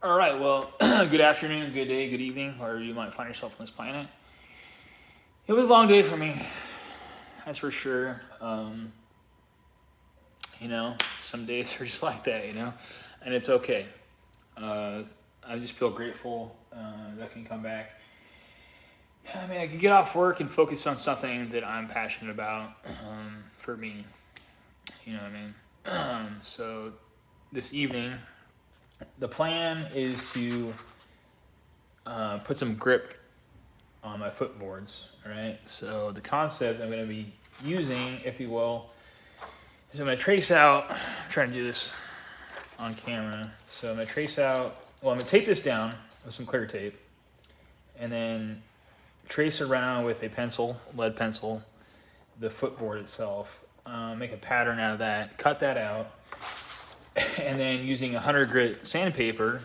All right, well, good afternoon, good day, good evening, wherever you might find yourself on this planet. It was a long day for me, that's for sure. Some days are just like that, and it's okay. Uh, I just feel grateful that I can come back. I mean, I can get off work and focus on something that I'm passionate about for me, you know what I mean? So this evening, the plan is to put some grip on my footboards. All right. So the concept I'm going to be using, if you will, is I'm going to trace out. I'm trying to do this on camera. So I'm going to trace out. Well, I'm going to tape this down with some clear tape, and then trace around with a pencil, lead pencil, the footboard itself. Make a pattern out of that. Cut that out, and then using 100 grit sandpaper,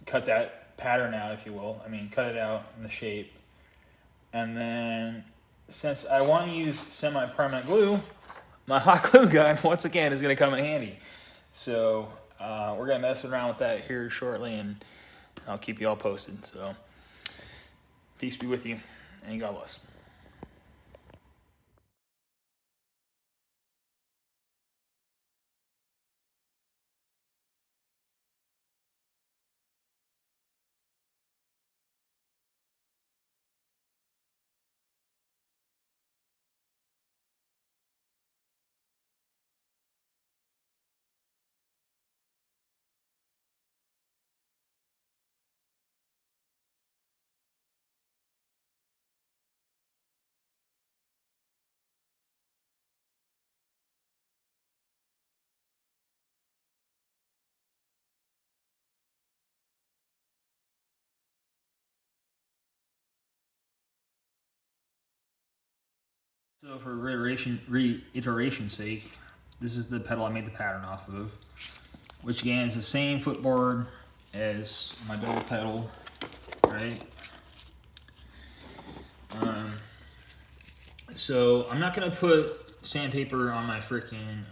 cut that pattern out, if you will. I mean, cut it out in the shape. And then, since I want to use semi-permanent glue, my hot glue gun, once again, is going to come in handy. So, we're going to mess around with that here shortly, and I'll keep you all posted. So, peace be with you, and God bless. So for reiteration's sake, this is the pedal I made the pattern off of, which again is the same footboard as my double pedal, right? So I'm not gonna put sandpaper on my freaking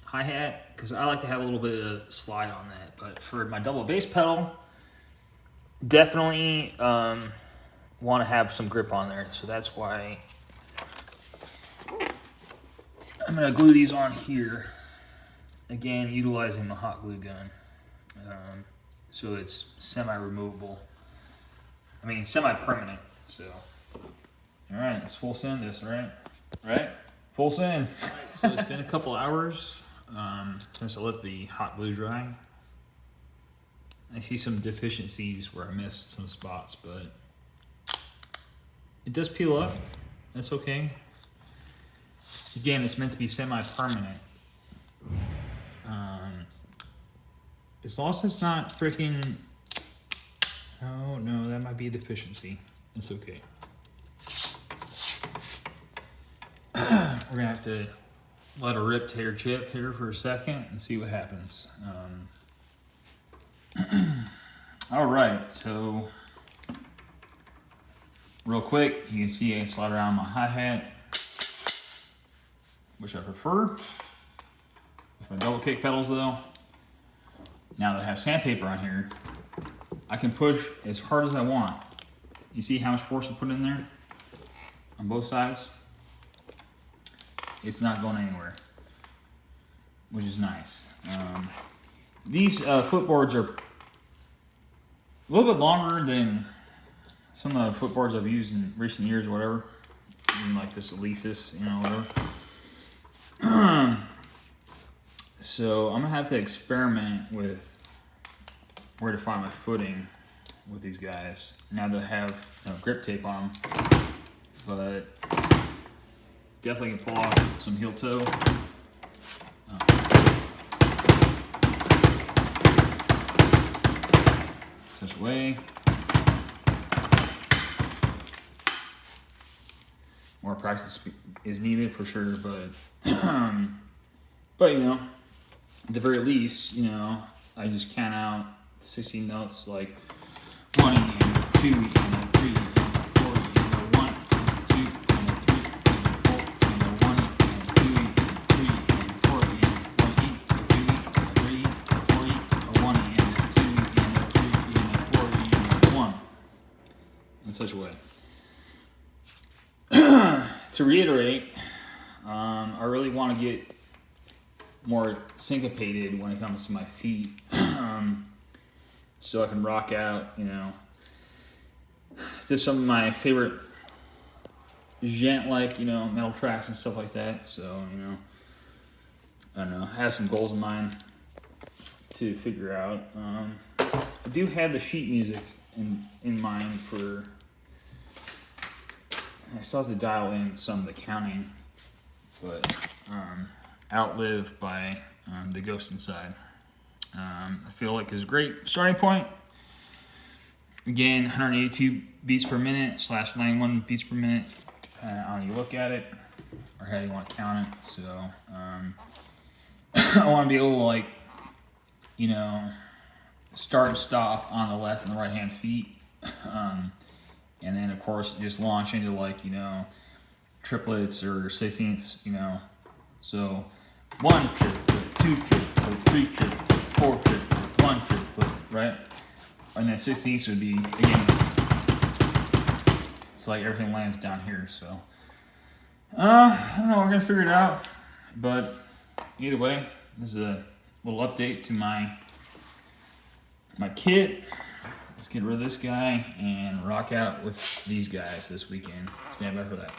hi-hat because I like to have a little bit of slide on that. But for my double bass pedal, definitely want to have some grip on there. So that's why I'm gonna glue these on here. Again, utilizing my hot glue gun. So it's semi-removable. I mean, semi-permanent. So, all right, let's full send this, right? Right? Full send. So it's been a couple hours since I let the hot glue dry. I see some deficiencies where I missed some spots, but it does peel up. That's okay. Again, it's meant to be semi-permanent. As long as it's not freaking... Oh, no, that might be a deficiency. It's okay. We're going to have to let a rip tear chip here for a second and see what happens. All right, so real quick, you can see I slide around my hi-hat, which I prefer. With my double kick pedals though, now that I have sandpaper on here, I can push as hard as I want. You see how much force I put in there on both sides? It's not going anywhere, which is nice. These footboards are a little bit longer than some of the footboards I've used in recent years or whatever. Even like this Alesis, whatever. So I'm gonna have to experiment with where to find my footing with these guys now that I have grip tape on them, but definitely can pull off some heel toe. Such a way. More practice is needed for sure, but at the very least, I just count out 16 notes like 1 and 2 and 3 and 4 and 1 and 2 and 3 and 4 and 1 and 2 and 3 and 4 and 1 and 2 and 3 such a way. To reiterate, I really want to get more syncopated when it comes to my feet, so I can rock out, you know, to some of my favorite gent-like, you know, metal tracks and stuff like that. So, you know, I don't know, I have some goals in mind to figure out. I do have the sheet music in mind for. I still have to dial in some of the counting, but Outlive by The Ghost Inside. I feel like is a great starting point. Again, 182 beats per minute / 91 beats per minute, depending on how you look at it or how you want to count it. So I want to be able to, like, you know, start and stop on the left and the right hand feet. And then, of course, just launch into, like, you know, triplets or 16ths, you know. So 1 triplet, 2 triplet, 3 triplet, 4 triplet, 1 triplet, right? And then 16ths would be, again, it's like everything lands down here. So I don't know, we're going to figure it out. But either way, this is a little update to my kit. Let's get rid of this guy and rock out with these guys this weekend. Stand by for that.